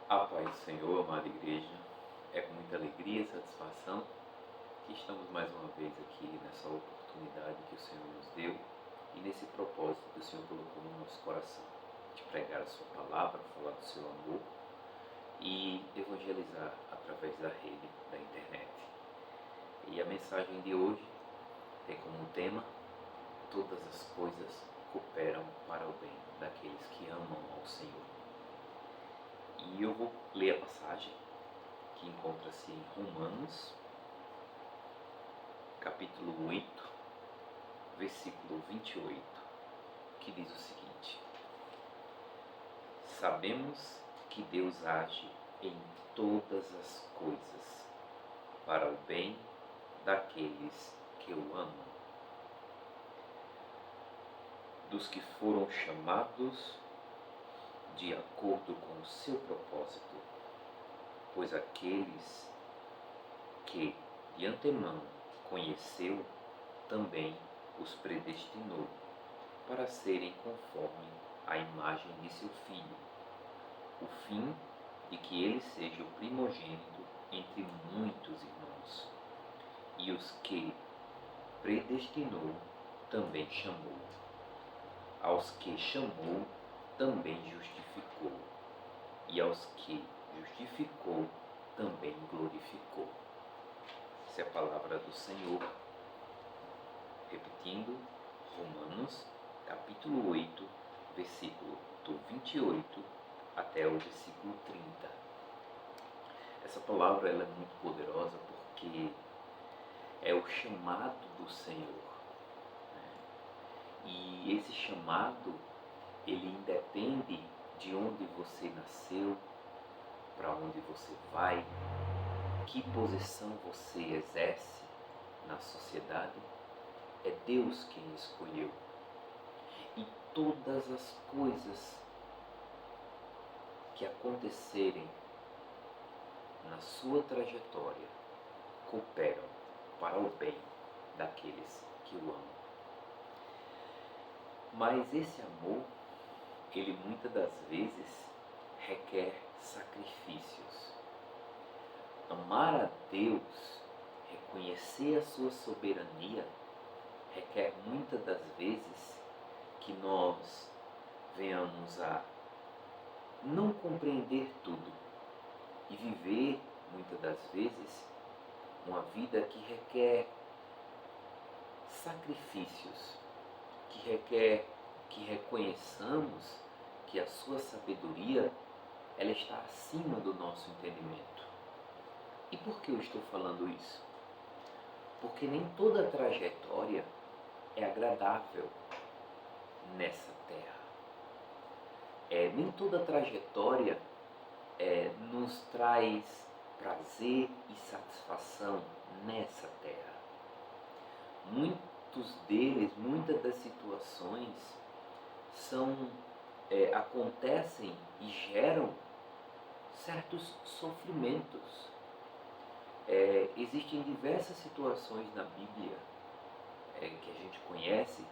A paz do Senhor, amada igreja, é com muita alegria e satisfação que estamos mais uma vez aqui nessa oportunidade que o Senhor nos deu e nesse propósito que o Senhor colocou no nosso coração, de pregar a sua palavra, falar do seu amor e evangelizar através da rede, da internet. E a mensagem de hoje tem como tema: todas as coisas cooperam para o bem daqueles que amam ao Senhor. E eu vou ler a passagem que encontra-se em Romanos, capítulo 8, versículo 28, que diz o seguinte: sabemos que Deus age em todas as coisas para o bem daqueles que o amam, dos que foram chamados de acordo com o seu propósito, pois aqueles que de antemão conheceu, também os predestinou para serem conforme a imagem de seu Filho, o fim de que ele seja o primogênito entre muitos irmãos. E os que predestinou, também chamou. Aos que chamou, também justificou. E aos que justificou, também glorificou. Essa é a palavra do Senhor. Repetindo, Romanos, capítulo 8, versículo do 28 até o versículo 30. Essa palavra ela é muito poderosa porque é o chamado do Senhor. E esse chamado, ele independe de onde você nasceu, para onde você vai, que posição você exerce na sociedade. É Deus quem escolheu. E todas as coisas que acontecerem na sua trajetória cooperam para o bem daqueles que o amam. Mas esse amor, ele muitas das vezes requer sacrifícios. Amar a Deus, reconhecer a sua soberania, requer muitas das vezes que nós venhamos a não compreender tudo e viver, muitas das vezes, uma vida que requer sacrifícios, que requer que reconheçamos que a sua sabedoria ela está acima do nosso entendimento. E por que eu estou falando isso? Porque nem toda trajetória é agradável nessa terra. Nem toda trajetória nos traz prazer e satisfação nessa terra. Muitas das situações acontecem e geram certos sofrimentos. Existem diversas situações na Bíblia que a gente conhece,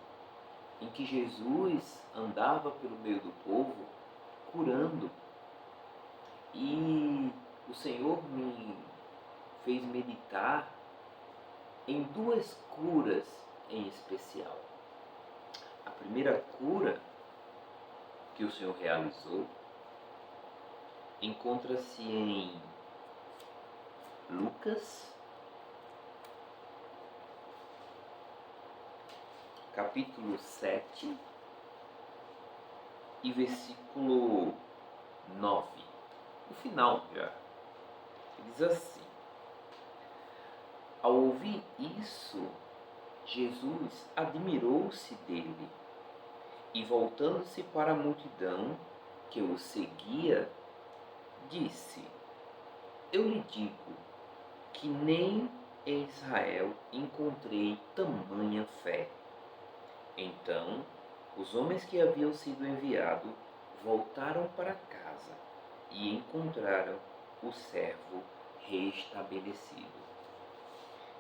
em que Jesus andava pelo meio do povo curando. E o Senhor me fez meditar em duas curas em especial. A primeira cura que o Senhor realizou encontra-se em Lucas, capítulo 7 e versículo 9. No final já. Diz assim: ao ouvir isso, Jesus admirou-se dele e, voltando-se para a multidão que o seguia, disse: eu lhe digo que nem em Israel encontrei tamanha fé. Então, os homens que haviam sido enviados voltaram para casa e encontraram o servo restabelecido.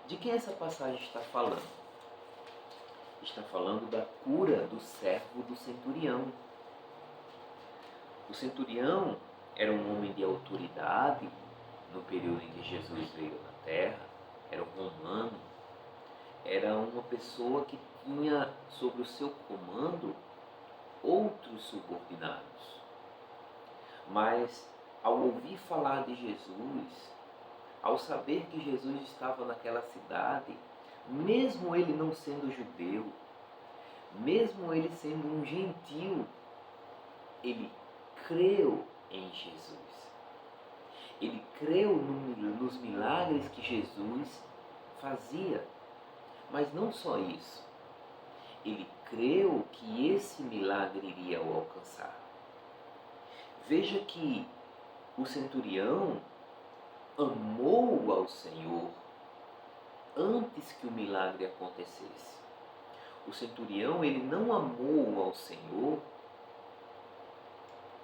De quem essa passagem está falando? Está falando da cura do servo do centurião. O centurião, era um homem de autoridade no período em que Jesus veio na terra, era um romano, era uma pessoa que tinha sob o seu comando outros subordinados. Mas ao ouvir falar de Jesus, ao saber que Jesus estava naquela cidade, mesmo ele não sendo judeu, mesmo ele sendo um gentil, ele creu em Jesus. Ele creu nos milagres que Jesus fazia. Mas não só isso. Ele creu que esse milagre iria o alcançar. Veja que o centurião amou ao Senhor antes que o milagre acontecesse. O centurião, ele não amou ao Senhor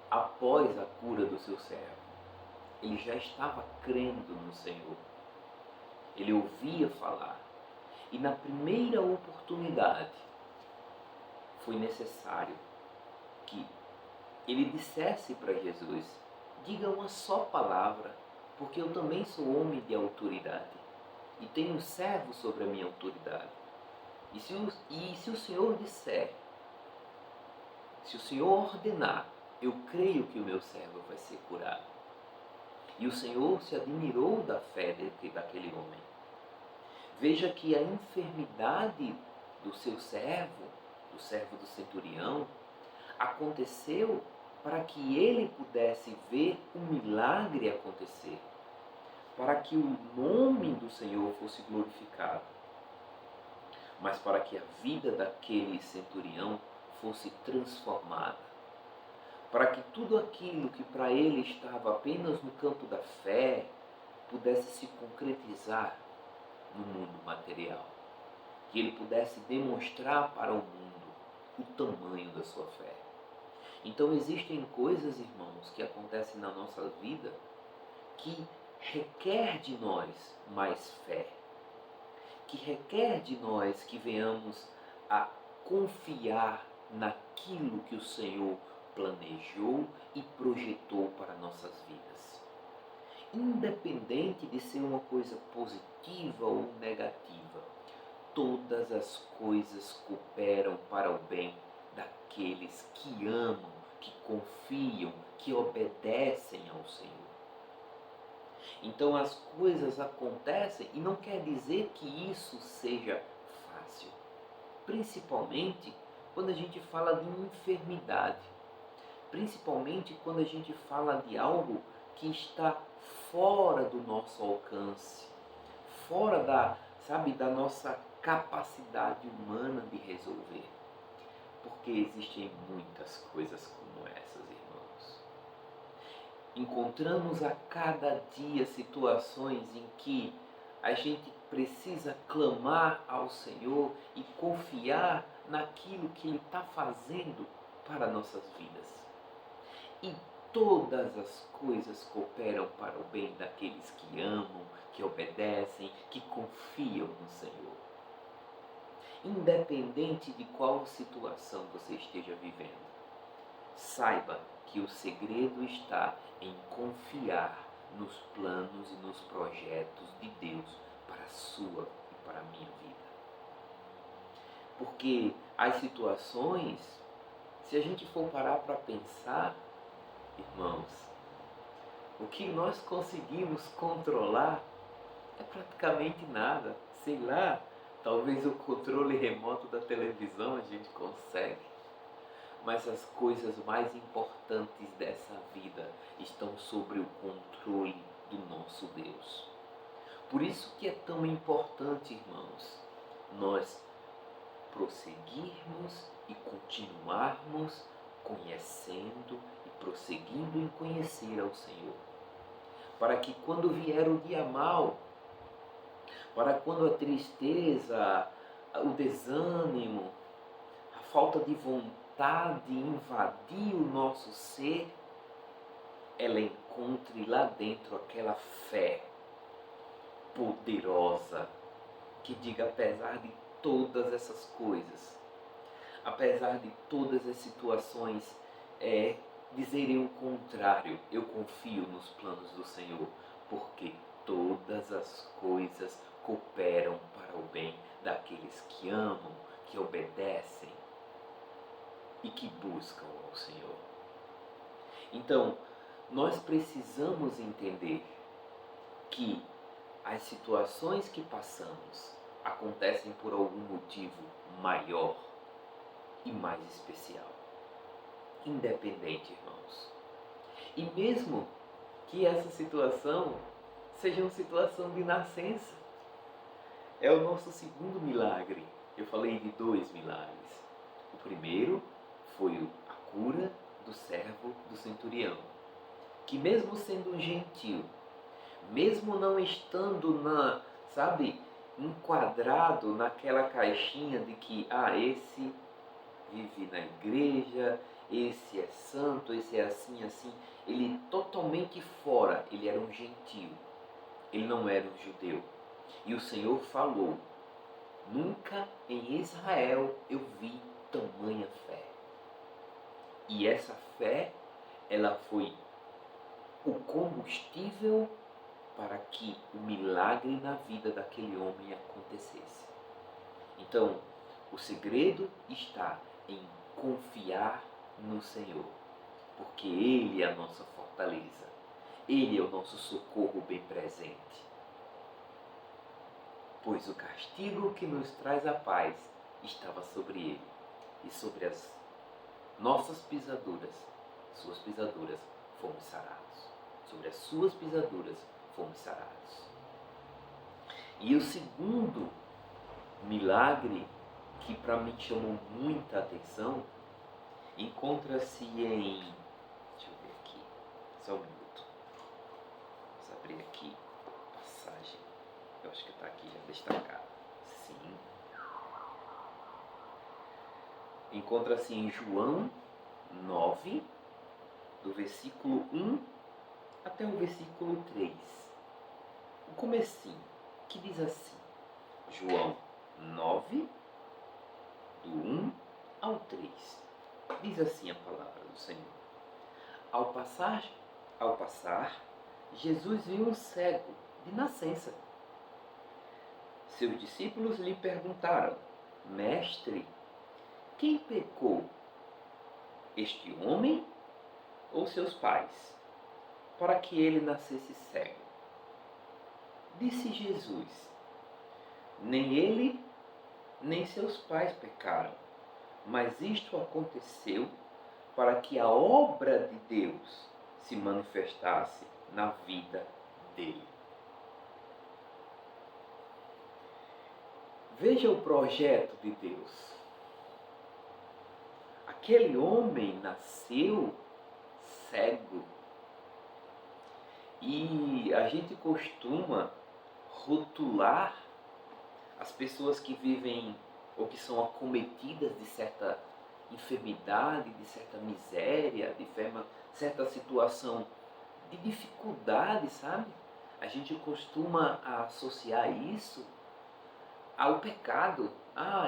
após a cura do seu servo. Ele já estava crendo no Senhor. Ele ouvia falar. E na primeira oportunidade, foi necessário que ele dissesse para Jesus: diga uma só palavra, porque eu também sou homem de autoridade e tenho servo sobre a minha autoridade. E se o Senhor disser, se o Senhor ordenar, eu creio que o meu servo vai ser curado. E o Senhor se admirou da fé daquele homem. Veja que a enfermidade do seu servo, do servo do centurião, aconteceu para que ele pudesse ver o milagre acontecer, para que o nome do Senhor fosse glorificado, mas para que a vida daquele centurião fosse transformada, para que tudo aquilo que para ele estava apenas no campo da fé pudesse se concretizar no mundo material, que ele pudesse demonstrar para o mundo o tamanho da sua fé. Então existem coisas, irmãos, que acontecem na nossa vida que requer de nós mais fé, que requer de nós que venhamos a confiar naquilo que o Senhor planejou e projetou para nossas vidas. Independente de ser uma coisa positiva ou negativa, todas as coisas cooperam para o bem daqueles que amam, que confiam, que obedecem ao Senhor. Então as coisas acontecem e não quer dizer que isso seja fácil. Principalmente quando a gente fala de enfermidade. Principalmente quando a gente fala de algo que está fora do nosso alcance, fora da nossa capacidade humana de resolver. Porque existem muitas coisas como essas, irmãos. Encontramos a cada dia situações em que a gente precisa clamar ao Senhor e confiar naquilo que Ele está fazendo para nossas vidas. E todas as coisas cooperam para o bem daqueles que amam, que obedecem, que confiam no Senhor. Independente de qual situação você esteja vivendo, saiba que o segredo está em confiar nos planos e nos projetos de Deus para a sua e para a minha vida. Porque as situações, se a gente for parar para pensar, irmãos, o que nós conseguimos controlar é praticamente nada. Sei lá, talvez o controle remoto da televisão a gente consegue. Mas as coisas mais importantes dessa vida estão sobre o controle do nosso Deus. Por isso que é tão importante, irmãos, nós prosseguirmos e continuarmos conhecendo e prosseguindo em conhecer ao Senhor. Para que quando vier o dia mau, para quando a tristeza, o desânimo, a falta de vontade invadir o nosso ser, ela encontre lá dentro aquela fé poderosa que diga: apesar de todas essas coisas, apesar de todas as situações dizerem o contrário. Eu confio nos planos do Senhor, porque todas as coisas cooperam para o bem daqueles que amam, que obedecem e que buscam ao Senhor. Então, nós precisamos entender que as situações que passamos acontecem por algum motivo maior e mais especial. Independente, irmãos. E mesmo que essa situação seja uma situação de nascença, é o nosso segundo milagre. Eu falei de 2 milagres. O primeiro foi a cura do servo do centurião, que mesmo sendo um gentil, mesmo não estando enquadrado naquela caixinha de que, esse vive na igreja, esse é santo, esse é assim, assim, ele totalmente fora, ele era um gentil, ele não era um judeu. E o Senhor falou: nunca em Israel eu vi tamanha fé. E essa fé, ela foi o combustível para que o milagre na vida daquele homem acontecesse. Então, o segredo está em confiar no Senhor, porque Ele é a nossa fortaleza, Ele é o nosso socorro bem presente. Pois o castigo que nos traz a paz estava sobre Ele, e sobre as nossas pisaduras, suas pisaduras, fomos sarados. Sobre as suas pisaduras, fomos sarados. E o segundo milagre, que para mim chamou muita atenção, encontra-se em... Deixa eu ver aqui, só um minuto. Vamos abrir aqui a passagem. Eu acho que está aqui já destacado. Sim. Encontra-se em João 9, do versículo 1 até o versículo 3. O comecinho, que diz assim. João 9, do 1 ao 3. Diz assim a palavra do Senhor. Ao passar, Jesus viu um cego de nascença. Seus discípulos lhe perguntaram: Mestre, quem pecou, este homem ou seus pais, para que ele nascesse cego? Disse Jesus: nem ele, nem seus pais pecaram, mas isto aconteceu para que a obra de Deus se manifestasse na vida dele. Veja o projeto de Deus. Aquele homem nasceu cego. E a gente costuma rotular as pessoas que vivem ou que são acometidas de certa enfermidade, de certa miséria, de certa situação de dificuldade, sabe? A gente costuma associar isso ao pecado.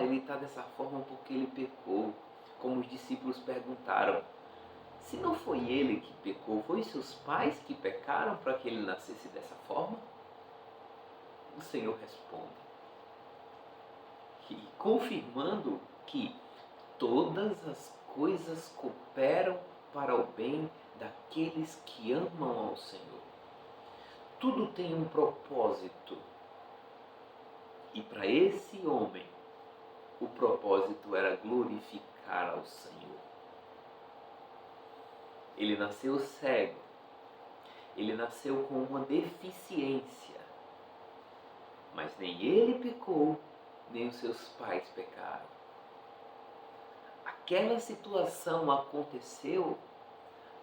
Ele está dessa forma porque ele pecou. Como os discípulos perguntaram: se não foi ele que pecou, foi seus pais que pecaram para que ele nascesse dessa forma? O Senhor responde, confirmando que todas as coisas cooperam para o bem daqueles que amam ao Senhor. Tudo tem um propósito. E para esse homem, o propósito era glorificar ao Senhor. Ele nasceu cego. Ele nasceu com uma deficiência. Mas nem ele pecou, nem os seus pais pecaram. Aquela situação aconteceu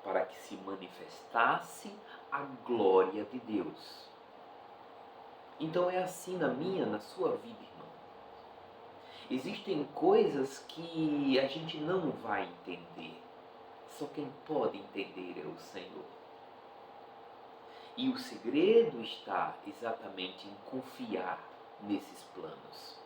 para que se manifestasse a glória de Deus. Então é assim na minha, na sua vida, irmão. Existem coisas que a gente não vai entender. Só quem pode entender é o Senhor. E o segredo está exatamente em confiar nesses planos.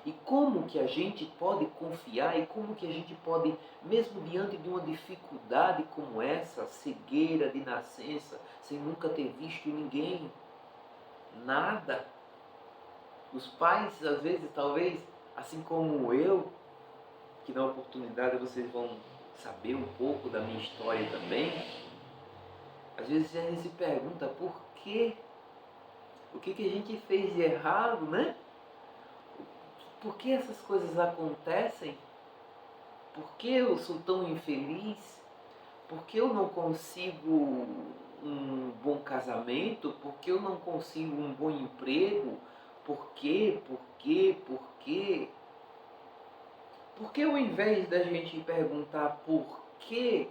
E como que a gente pode confiar e como que a gente pode, mesmo diante de uma dificuldade como essa, cegueira de nascença, sem nunca ter visto ninguém, nada. Os pais, às vezes, talvez, assim como eu, que na oportunidade vocês vão saber um pouco da minha história também, às vezes a gente se pergunta por quê? O que a gente fez de errado, né? Por que essas coisas acontecem? Por que eu sou tão infeliz? Por que eu não consigo um bom casamento? Por que eu não consigo um bom emprego? Por quê? Por quê? Por quê? Por que ao invés da gente perguntar por quê,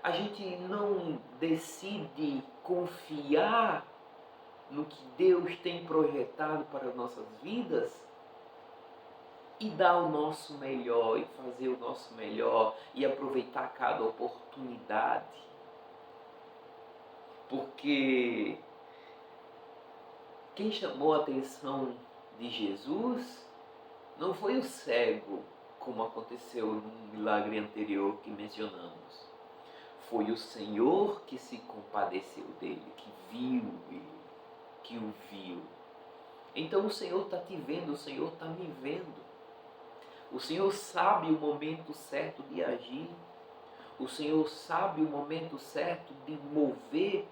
a gente não decide confiar no que Deus tem projetado para as nossas vidas e dar o nosso melhor e fazer o nosso melhor e aproveitar cada oportunidade? Porque quem chamou a atenção de Jesus não foi o cego, como aconteceu no milagre anterior que mencionamos. Foi o Senhor que se compadeceu dele, que viu ele, que o viu. Então o Senhor está te vendo, o Senhor está me vendo. O Senhor sabe o momento certo de agir. O Senhor sabe o momento certo de mover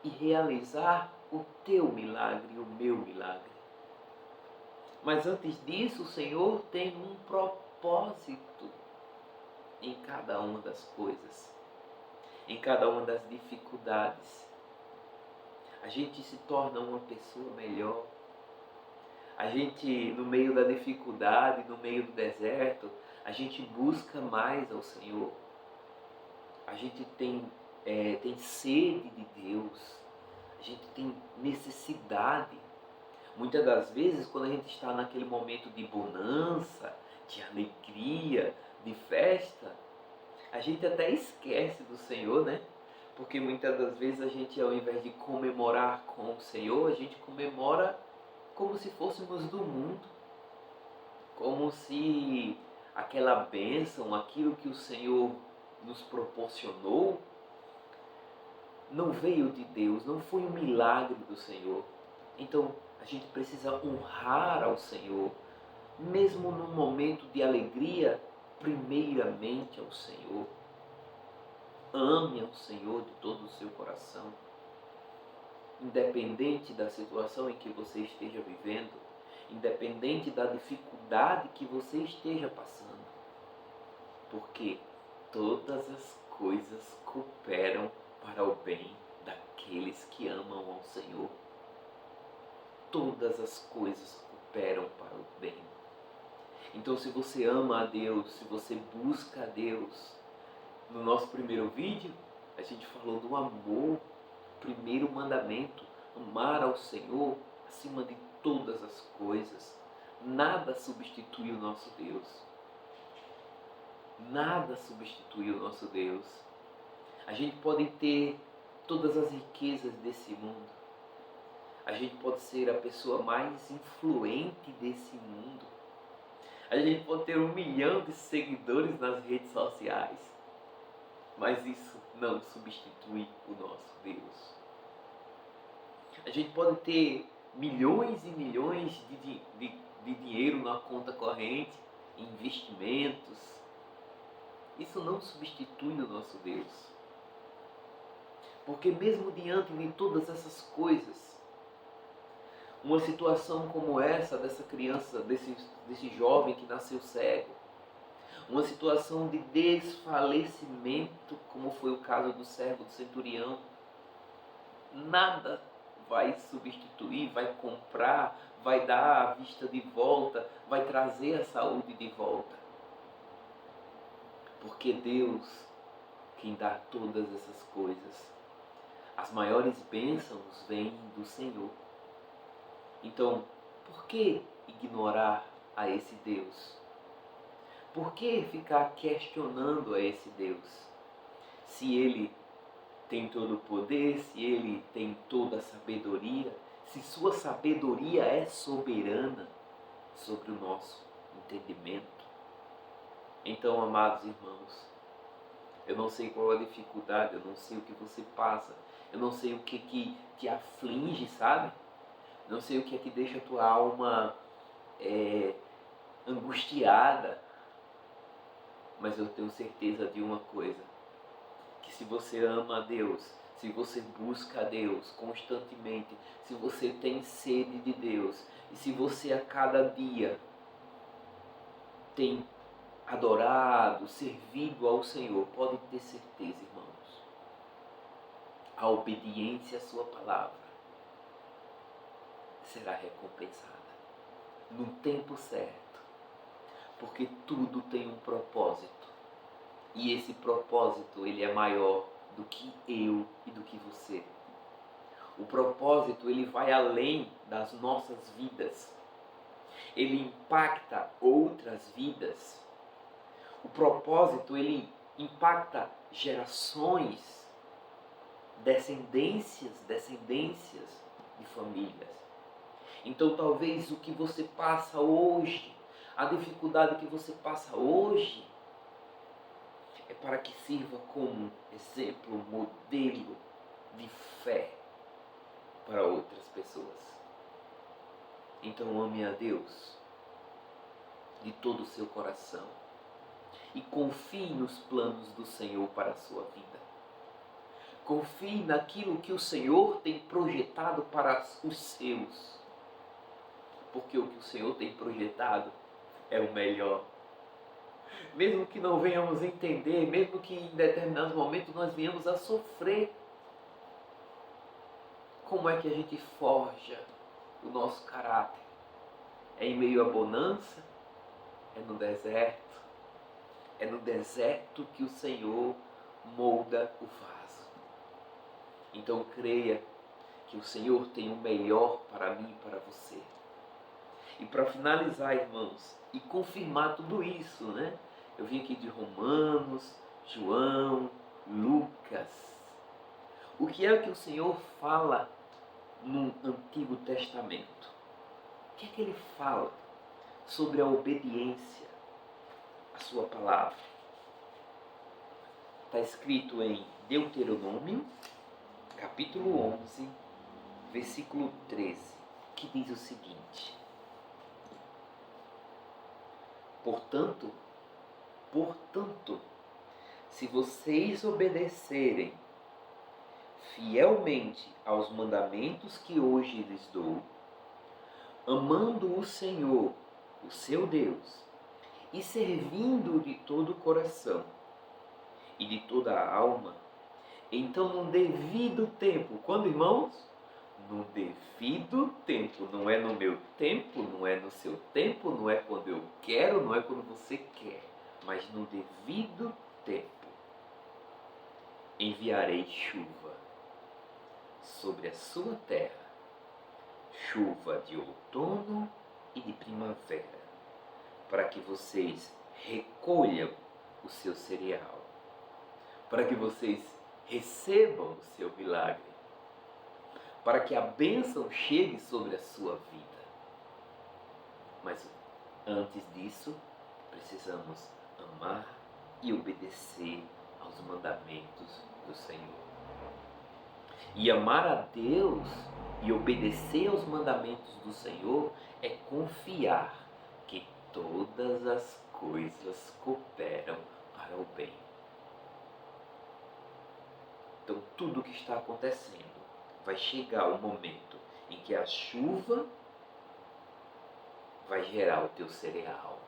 e realizar o teu milagre, o meu milagre. Mas antes disso, o Senhor tem um propósito em cada uma das coisas, em cada uma das dificuldades. A gente se torna uma pessoa melhor. A gente, no meio da dificuldade, no meio do deserto, a gente busca mais ao Senhor. A gente tem sede de Deus. A gente tem necessidade. Muitas das vezes, quando a gente está naquele momento de bonança, de alegria, de festa, a gente até esquece do Senhor, né? Porque muitas das vezes a gente, ao invés de comemorar com o Senhor, a gente comemora como se fôssemos do mundo. Como se aquela bênção, aquilo que o Senhor nos proporcionou, não veio de Deus, não foi um milagre do Senhor. Então, a gente precisa honrar ao Senhor, mesmo num momento de alegria, primeiramente ao Senhor. Ame ao Senhor de todo o seu coração, independente da situação em que você esteja vivendo, independente da dificuldade que você esteja passando, porque todas as coisas cooperam para o bem daqueles que amam ao Senhor. Todas as coisas cooperam para o bem. Então, se você ama a Deus, se você busca a Deus, no nosso primeiro vídeo, a gente falou do amor, primeiro mandamento, amar ao Senhor acima de todas as coisas. Nada substitui o nosso Deus. Nada substitui o nosso Deus. A gente pode ter todas as riquezas desse mundo. A gente pode ser a pessoa mais influente desse mundo. A gente pode ter 1 milhão de seguidores nas redes sociais. Mas isso não substitui o nosso Deus. A gente pode ter milhões e milhões de dinheiro na conta corrente, investimentos. Isso não substitui o nosso Deus. Porque mesmo diante de todas essas coisas, uma situação como essa, dessa criança, desse jovem que nasceu cego, uma situação de desfalecimento, como foi o caso do servo do centurião, nada vai substituir, vai comprar, vai dar a vista de volta, vai trazer a saúde de volta. Porque Deus, quem dá todas essas coisas, as maiores bênçãos vêm do Senhor. Então, por que ignorar a esse Deus? Por que ficar questionando a esse Deus? Se Ele tem todo o poder, se Ele tem toda a sabedoria, se sua sabedoria é soberana, sobre o nosso entendimento. Então, amados irmãos, eu não sei qual a dificuldade, eu não sei o que você passa, eu não sei o que te aflige, sabe? Não sei o que é que deixa a tua alma angustiada, mas eu tenho certeza de uma coisa, que se você ama a Deus, se você busca a Deus constantemente, se você tem sede de Deus, e se você a cada dia tem adorado, servido ao Senhor, pode ter certeza, irmãos, a obediência à sua palavra será recompensada no tempo certo, porque tudo tem um propósito, e esse propósito ele é maior do que eu e do que você. O propósito ele vai além das nossas vidas, ele impacta outras vidas. O propósito ele impacta gerações, descendências de famílias. Então talvez o que você passa hoje, a dificuldade que você passa hoje, é para que sirva como exemplo, modelo de fé para outras pessoas. Então ame a Deus de todo o seu coração e confie nos planos do Senhor para a sua vida. Confie naquilo que o Senhor tem projetado para os seus, porque o que o Senhor tem projetado é o melhor. Mesmo que não venhamos entender, mesmo que em determinados momentos nós venhamos a sofrer, como é que a gente forja o nosso caráter? É em meio à bonança? É no deserto? É no deserto que o Senhor molda o vaso. Então creia que o Senhor tem o melhor para mim e para você. E para finalizar, irmãos, e confirmar tudo isso, né? Eu vim aqui de Romanos, João, Lucas. O que é que o Senhor fala no Antigo Testamento? O que é que ele fala sobre a obediência à sua palavra? Está escrito em Deuteronômio, capítulo 11, versículo 13, que diz o seguinte: Portanto, se vocês obedecerem fielmente aos mandamentos que hoje lhes dou, amando o Senhor, o seu Deus, e servindo de todo o coração e de toda a alma, então no devido tempo, quando, irmãos? No devido tempo, não é no meu tempo, não é no seu tempo, não é quando eu quero, não é quando você quer, mas no devido tempo, enviarei chuva sobre a sua terra, chuva de outono e de primavera, para que vocês recolham o seu cereal, para que vocês recebam o seu milagre, para que a bênção chegue sobre a sua vida. Mas antes disso, precisamos amar e obedecer aos mandamentos do Senhor. E amar a Deus e obedecer aos mandamentos do Senhor é confiar que todas as coisas cooperam para o bem. Então tudo o que está acontecendo, vai chegar o momento em que a chuva vai gerar o teu cereal.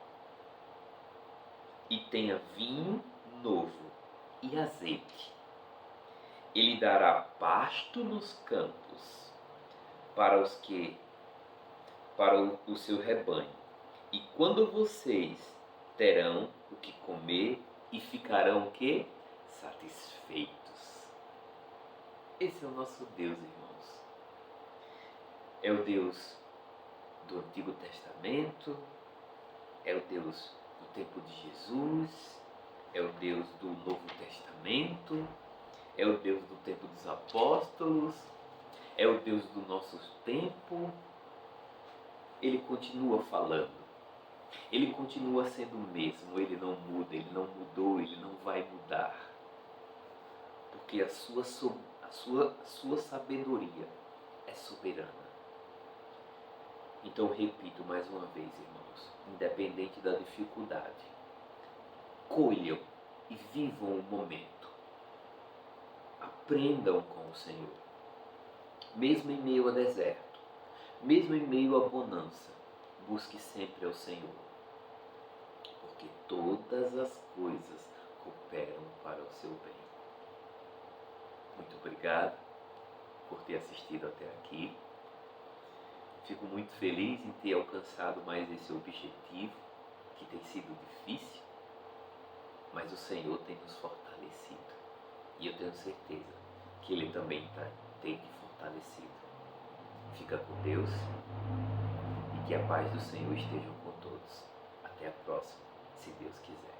E tenha vinho novo e azeite. Ele dará pasto nos campos para o seu rebanho. E quando vocês terão o que comer e ficarão o quê? Satisfeitos. Esse é o nosso Deus, irmãos. É o Deus do Antigo Testamento, é o Deus do tempo de Jesus, é o Deus do Novo Testamento, é o Deus do tempo dos apóstolos, é o Deus do nosso tempo. Ele continua falando. Ele continua sendo o mesmo, ele não muda, ele não mudou, ele não vai mudar. Porque a sua sabedoria é soberana. Então repito mais uma vez, irmãos, independente da dificuldade, colham e vivam o momento. Aprendam com o Senhor. Mesmo em meio ao deserto, mesmo em meio à bonança, busque sempre ao Senhor. Porque todas as coisas cooperam para o seu bem. Muito obrigado por ter assistido até aqui. Fico muito feliz em ter alcançado mais esse objetivo, que tem sido difícil, mas o Senhor tem nos fortalecido. E eu tenho certeza que Ele também tem te fortalecido. Fica com Deus e que a paz do Senhor esteja com todos. Até a próxima, se Deus quiser.